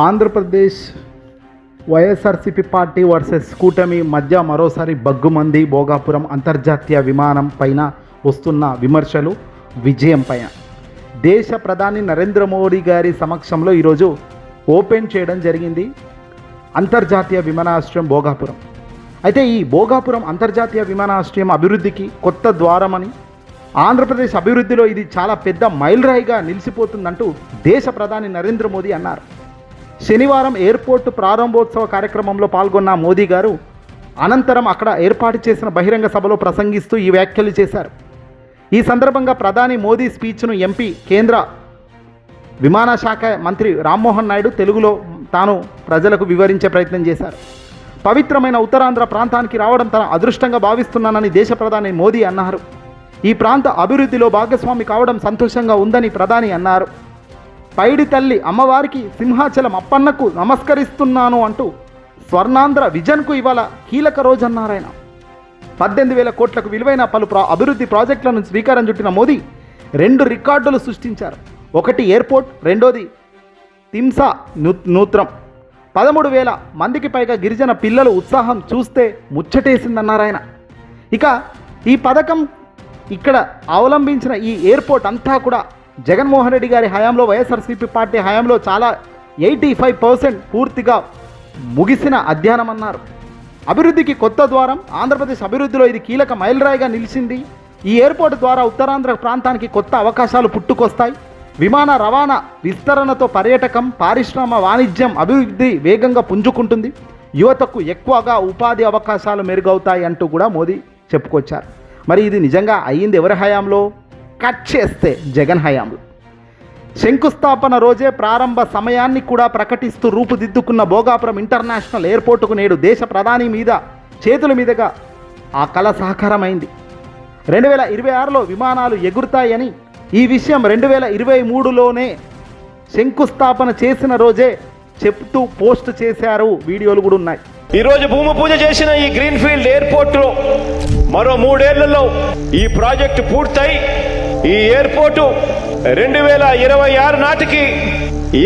Andhra Pradesh YSRCP party versus కూటమి మధ్య మరోసారి బగ్గుమంది భోగాపురం అంతర్జాతీయ విమానం పైన వస్తున్న విమర్శలు విజయం పైన దేశ ప్రధాని నరేంద్ర మోడీ గారి సమక్షంలో ఈరోజు ఓపెన్ చేయడం జరిగింది అంతర్జాతీయ విమానాశ్రయం భోగాపురం. అయితే ఈ భోగాపురం అంతర్జాతీయ విమానాశ్రయం అభివృద్ధికి కొత్త ద్వారమని, ఆంధ్రప్రదేశ్ అభివృద్ధిలో ఇది చాలా పెద్ద మైలురాయిగా నిలిచిపోతుందంటూ దేశ ప్రధాని నరేంద్ర మోదీ అన్నారు. శనివారం ఎయిర్పోర్టు ప్రారంభోత్సవ కార్యక్రమంలో పాల్గొన్న మోదీ గారు అనంతరం అక్కడ ఏర్పాటు చేసిన బహిరంగ సభలో ప్రసంగిస్తూ ఈ వ్యాఖ్యలు చేశారు. ఈ సందర్భంగా ప్రధాని మోదీ స్పీచ్ను ఎంపీ కేంద్ర విమాన శాఖ మంత్రి రామ్మోహన్ నాయుడు తెలుగులో తాను ప్రజలకు వివరించే ప్రయత్నం చేశారు. పవిత్రమైన ఉత్తరాంధ్ర ప్రాంతానికి రావడం తన అదృష్టంగా భావిస్తున్నానని దేశ ప్రధాని మోదీ అన్నారు. ఈ ప్రాంత అభివృద్ధిలో భాగస్వామి కావడం సంతోషంగా ఉందని ప్రధాని అన్నారు. పైడి తల్లి అమ్మవారికి, సింహాచలం అప్పన్నకు నమస్కరిస్తున్నాను అంటూ స్వర్ణాంధ్ర విజన్కు ఇవాళ కీలక రోజు అన్నారాయన. 18,000 కోట్లకు విలువైన పలు అభివృద్ధి ప్రాజెక్టులను శ్రీకారం చుట్టిన మోదీ 2 రికార్డులు సృష్టించారు. ఒకటి ఎయిర్పోర్ట్, రెండోది తింసా నూత్రం. 13,000 మందికి పైగా గిరిజన పిల్లలు ఉత్సాహం చూస్తే ముచ్చటేసిందన్నారాయన. ఇక ఈ పథకం ఇక్కడ అవలంబించిన ఈ ఎయిర్పోర్ట్ అంతా కూడా జగన్మోహన్ రెడ్డి గారి హయాంలో, వైఎస్ఆర్సీపీ పార్టీ హయాంలో చాలా 85% పూర్తిగా ముగిసిన అధ్యయనం అన్నారు. అభివృద్ధికి కొత్త ద్వారం, ఆంధ్రప్రదేశ్ అభివృద్ధిలో ఇది కీలక మైలురాయిగా నిలిచింది. ఈ ఎయిర్పోర్ట్ ద్వారా ఉత్తరాంధ్ర ప్రాంతానికి కొత్త అవకాశాలు పుట్టుకొస్తాయి. విమాన రవాణా విస్తరణతో పర్యాటకం, పారిశ్రామ వాణిజ్యం అభివృద్ధి వేగంగా పుంజుకుంటుంది. యువతకు ఎక్కువగా ఉపాధి అవకాశాలు మెరుగవుతాయి అంటూ కూడా మోదీ చెప్పుకొచ్చారు. మరి ఇది నిజంగా అయ్యింది ఎవరి హయాంలో? కట్ చేస్తే జగన్ హయాంలో. శంకుస్థాపన రోజే ప్రారంభ సమయాన్ని కూడా ప్రకటిస్తూ రూపుదిద్దుకున్న భోగాపురం ఇంటర్నేషనల్ ఎయిర్పోర్టుకు నేడు దేశ ప్రధాని చేతుల మీదుగా ఆ కళ సాకారమైంది. 2026లో విమానాలు ఎగురుతాయని, ఈ విషయం 2023లోనే శంకుస్థాపన చేసిన రోజే చెప్తూ పోస్ట్ చేశారు. వీడియోలు కూడా ఉన్నాయి. ఈరోజు భూమి పూజ చేసిన ఈ గ్రీన్ఫీల్డ్ ఎయిర్పోర్టులో మరో 3 ఏళ్లలో ఈ ప్రాజెక్టు పూర్తయి ఈ ఎయిర్పోర్టు 2026 నాటికి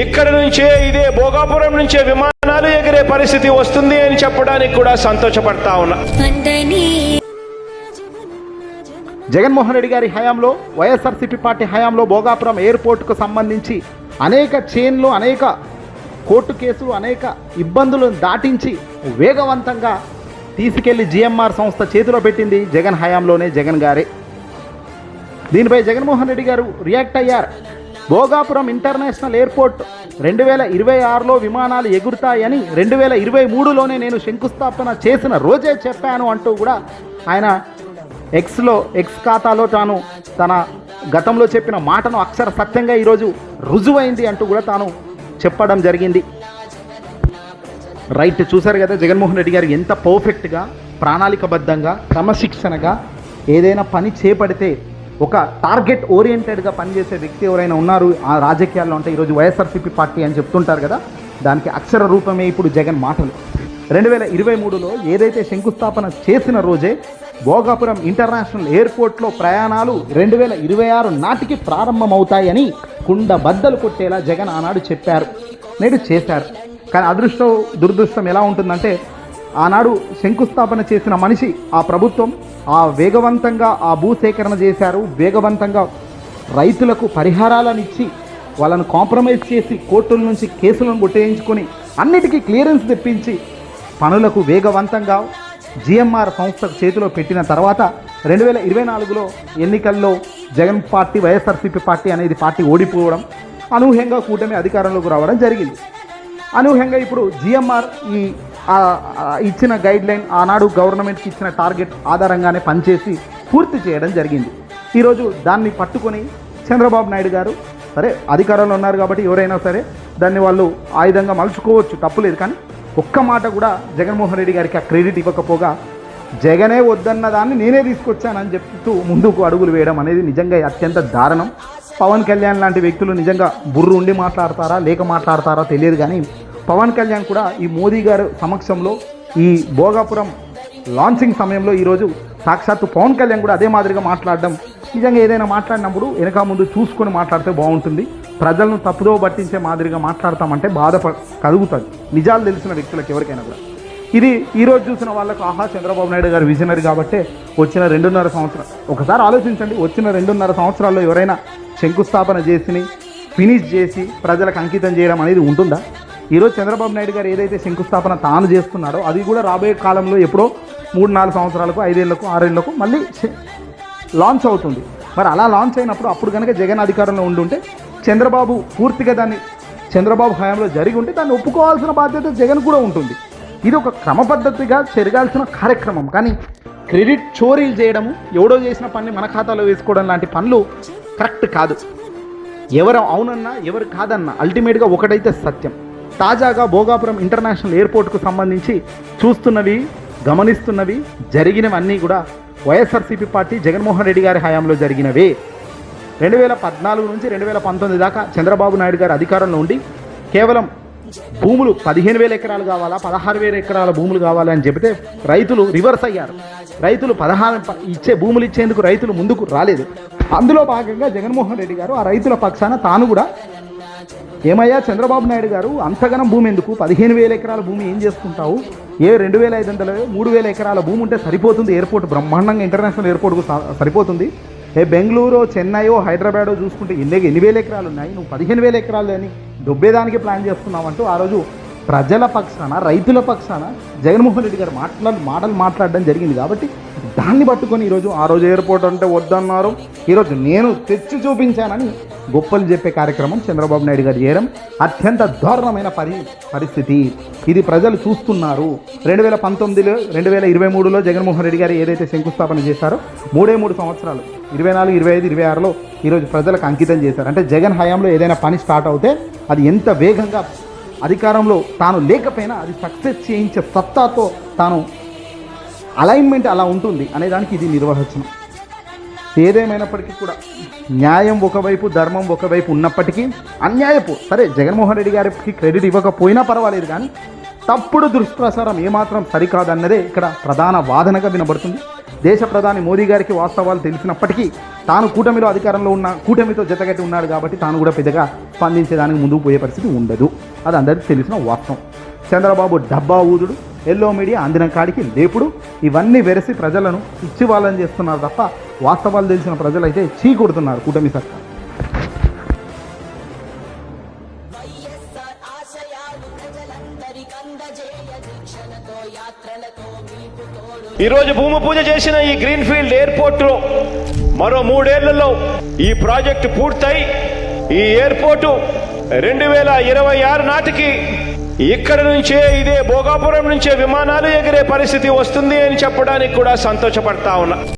ఇక్కడ నుంచే, ఇదే భోగాపురం నుంచే విమానాలు ఎగిరే పరిస్థితి వస్తుంది అని చెప్పడానికి కూడా సంతోషపడతా ఉన్నా. జగన్మోహన్ రెడ్డి గారి హయాంలో, వైఎస్ఆర్సీపీ పార్టీ హయాంలో భోగాపురం ఎయిర్పోర్టుకు సంబంధించి అనేక చైన్లు, అనేక కోర్టు కేసులు, అనేక ఇబ్బందులను దాటించి వేగవంతంగా తీసుకెళ్లి జిఎంఆర్ సంస్థ చేతిలో పెట్టింది జగన్ హయాంలోనే జగన్ గారే. దీనిపై జగన్మోహన్ రెడ్డి గారు రియాక్ట్ అయ్యారు. భోగాపురం ఇంటర్నేషనల్ ఎయిర్పోర్ట్ 2026లో విమానాలు ఎగురుతాయని 2023లోనే నేను శంకుస్థాపన చేసిన రోజే చెప్పాను అంటూ కూడా ఆయన ఎక్స్ ఖాతాలో తాను తన గతంలో చెప్పిన మాటను అక్షర సత్యంగా ఈరోజు రుజువైంది అంటూ కూడా తాను చెప్పడం జరిగింది. రైట్, చూశారు కదా జగన్మోహన్ రెడ్డి గారు ఎంత పర్ఫెక్ట్గా, ప్రణాళికబద్ధంగా, క్రమశిక్షణగా ఏదైనా పని చేపడితే ఒక టార్గెట్ ఓరియంటెడ్గా పనిచేసే వ్యక్తి ఎవరైనా ఉన్నారు ఆ రాజకీయాల్లో అంటే ఈరోజు వైఎస్ఆర్సీపీ పార్టీ అని చెప్తుంటారు కదా, దానికి అక్షర రూపమే ఇప్పుడు జగన్ మాటలు. 2023లో ఏదైతే శంకుస్థాపన చేసిన రోజే భోగాపురం ఇంటర్నేషనల్ ఎయిర్పోర్ట్లో ప్రయాణాలు 2026 నాటికి ప్రారంభమవుతాయని కుండ బద్దలు కొట్టేలా జగన్ ఆనాడు చెప్పారు, నేడు చేశారు. కానీ అదృష్టం దురదృష్టం ఎలా ఉంటుందంటే, ఆనాడు శంకుస్థాపన చేసిన మనిషి, ఆ ప్రభుత్వం వేగవంతంగా ఆ భూసేకరణ చేశారు. వేగవంతంగా రైతులకు పరిహారాలను ఇచ్చి వాళ్ళను కాంప్రమైజ్ చేసి కోర్టుల నుంచి కేసులను కొట్టేయించుకొని అన్నిటికీ క్లియరెన్స్ తెప్పించి పనులకు వేగవంతంగా జిఎంఆర్ సంస్థకు చేతిలో పెట్టిన తర్వాత 2024లో ఎన్నికల్లో జగన్ పార్టీ, వైఎస్ఆర్సీపీ పార్టీ అనేది పార్టీ ఓడిపోవడం, అనూహ్యంగా కూటమి అధికారంలోకి రావడం జరిగింది. అనూహ్యంగా ఇప్పుడు జిఎంఆర్ ఇచ్చిన గైడ్లైన్, ఆనాడు గవర్నమెంట్కి ఇచ్చిన టార్గెట్ ఆధారంగానే పనిచేసి పూర్తి చేయడం జరిగింది. ఈరోజు దాన్ని పట్టుకొని చంద్రబాబు నాయుడు గారు, సరే అధికారంలో ఉన్నారు కాబట్టి ఎవరైనా సరే దాన్ని వాళ్ళు ఆయుధంగా మలుచుకోవచ్చు, తప్పులేదు. కానీ ఒక్క మాట కూడా జగన్మోహన్ రెడ్డి గారికి ఆ క్రెడిట్ ఇవ్వకపోగా జగనే వద్దన్న దాన్ని నేనే తీసుకొచ్చానని చెప్తూ ముందుకు అడుగులు వేయడం అనేది నిజంగా అత్యంత దారుణం. పవన్ కళ్యాణ్ లాంటి వ్యక్తులు నిజంగా బుర్రు ఉండి మాట్లాడతారా లేక మాట్లాడతారా తెలియదు. కానీ పవన్ కళ్యాణ్ కూడా ఈ మోదీ గారు సమక్షంలో ఈ భోగాపురం లాంచింగ్ సమయంలో ఈరోజు సాక్షాత్తు పవన్ కళ్యాణ్ కూడా అదే మాదిరిగా మాట్లాడడం, నిజంగా ఏదైనా మాట్లాడినప్పుడు వెనక ముందు చూసుకొని మాట్లాడితే బాగుంటుంది. ప్రజలను తప్పుదో పట్టించే మాదిరిగా మాట్లాడతామంటే బాధ కలుగుతుంది నిజాలు తెలిసిన వ్యక్తులకు ఎవరికైనా కూడా. ఇది ఈరోజు చూసిన వాళ్ళకు ఆహా చంద్రబాబు నాయుడు గారు విజనరీ కాబట్టి వచ్చిన 2.5 సంవత్సరాలు ఒకసారి ఆలోచించండి. వచ్చిన 2.5 సంవత్సరాల్లో ఎవరైనా శంకుస్థాపన చేసి ఫినిష్ చేసి ప్రజలకు అంకితం చేయడం అనేది ఉంటుందా? ఈరోజు చంద్రబాబు నాయుడు గారు ఏదైతే శంకుస్థాపన తాను చేస్తున్నాడో అది కూడా రాబోయే కాలంలో ఎప్పుడో 3-4 సంవత్సరాలకు 5 ఏళ్లకు 6 ఏళ్లకు మళ్ళీ లాంచ్ అవుతుంది. మరి అలా లాంచ్ అయినప్పుడు అప్పుడు కనుక జగన్ అధికారంలో ఉండుంటే చంద్రబాబు పూర్తిగా దాన్ని చంద్రబాబు హయాంలో జరిగి ఉంటే దాన్ని ఒప్పుకోవాల్సిన బాధ్యత జగన్ కూడా ఉంటుంది. ఇది ఒక క్రమ పద్ధతిగా జరగాల్సిన కార్యక్రమం. కానీ క్రెడిట్ చోరీలు చేయడము, ఎవడో చేసిన పని మన ఖాతాలో వేసుకోవడం లాంటి పనులు కరెక్ట్ కాదు. ఎవరు అవునన్నా ఎవరు కాదన్నా అల్టిమేట్గా ఒకటైతే సత్యం. తాజాగా భోగాపురం ఇంటర్నేషనల్ ఎయిర్పోర్ట్కు సంబంధించి చూస్తున్నవి గమనిస్తున్నవి జరిగినవన్నీ కూడా వైఎస్ఆర్సీపీ పార్టీ జగన్మోహన్ రెడ్డి గారి హయాంలో జరిగినవే. 2014 నుంచి 2019 దాకా చంద్రబాబు నాయుడు గారు అధికారంలో ఉండి కేవలం భూములు 15,000 ఎకరాలు కావాలా 16,000 ఎకరాల భూములు కావాలి అని చెబితే రైతులు రివర్స్ అయ్యారు. రైతులు 16 భూములు ఇచ్చేందుకు రైతులు ముందుకు రాలేదు. అందులో భాగంగా జగన్మోహన్ రెడ్డి గారు ఆ రైతుల పక్షాన తాను కూడా ఏమయ్యా చంద్రబాబు నాయుడు గారు అంతగనం భూమి ఎందుకు 15,000 ఎకరాల భూమి ఏం చేసుకుంటావు, 2,500 3,000 ఎకరాల భూమి ఉంటే సరిపోతుంది, ఎయిర్పోర్ట్ బ్రహ్మాండంగా ఇంటర్నేషనల్ ఎయిర్పోర్ట్కు సరిపోతుంది. బెంగళూరు చెన్నైయో హైదరాబాదో చూసుకుంటే ఎన్ని వేల ఎకరాలు ఉన్నాయి, నువ్వు 15,000 ఎకరాలు అని దొబ్బేదానికి ప్లాన్ చేస్తున్నావు అంటూ ఆ రోజు ప్రజల పక్షాన రైతుల పక్షాన జగన్మోహన్ రెడ్డి గారు మాటలు మాట్లాడడం జరిగింది. కాబట్టి దాన్ని పట్టుకొని ఈరోజు ఆ రోజు ఎయిర్పోర్ట్ అంటే వద్దన్నారు, ఈరోజు నేను తెచ్చి చూపించానని గొప్పలు చెప్పే కార్యక్రమం చంద్రబాబు నాయుడు గారు చేయడం అత్యంత దారుణమైన పరిస్థితి. ఇది ప్రజలు చూస్తున్నారు. 2019 2023లో జగన్మోహన్ రెడ్డి గారు ఏదైతే శంకుస్థాపన చేశారో 3 సంవత్సరాలు 24, 25, 26లో ఈరోజు ప్రజలకు అంకితం చేశారు. అంటే జగన్ హయాంలో ఏదైనా పని స్టార్ట్ అవుతే అది ఎంత వేగంగా అధికారంలో తాను లేకపోయినా అది సక్సెస్ చేయించే సత్తాతో తాను అలైన్మెంట్ అలా ఉంటుంది అనేదానికి ఇది నిర్వచనం. ఏదేమైనప్పటికీ కూడా న్యాయం ఒకవైపు ధర్మం ఒకవైపు ఉన్నప్పటికీ అన్యాయపు సరే జగన్మోహన్ రెడ్డి గారికి క్రెడిట్ ఇవ్వకపోయినా పర్వాలేదు, కానీ తప్పుడు దుష్ప్రచారం ఏమాత్రం సరికాదన్నదే ఇక్కడ ప్రధాన వాదనగా వినబడుతుంది. దేశ ప్రధాని మోదీ గారికి వాస్తవాలు తెలిసినప్పటికీ తాను కూటమిలో అధికారంలో ఉన్న కూటమితో జతగట్టి ఉన్నాడు కాబట్టి తాను కూడా పెద్దగా స్పందించేదానికి ముందుకు పోయే పరిస్థితి ఉండదు. అది అందరికీ తెలిసిన వాస్తవం. చంద్రబాబు డబ్బా ఊదుడు, ఎల్లో మీడియా అందిన కాడికి లేపుడు, ఇవన్నీ వెరసి ప్రజలను ఇచ్చి వాళ్ళని చేస్తున్నారు తప్ప వాస్తవాలు తెలిసిన ప్రజలైతే చీ కొడుతున్నారు కూటమి సర్కార్. ఈరోజు భూమి పూజ చేసిన ఈ గ్రీన్ఫీల్డ్ ఎయిర్పోర్టులో మరో 3 ఏళ్లలో ఈ ప్రాజెక్టు పూర్తయి ఈ ఎయిర్పోర్టు 2026 నాటికి ఇక్కడ నుంచే ఇదే భోగాపురం నుంచే విమానాలు ఎగిరే పరిస్థితి వస్తుంది అని చెప్పడానికి కూడా సంతోషపడతా ఉన్నా.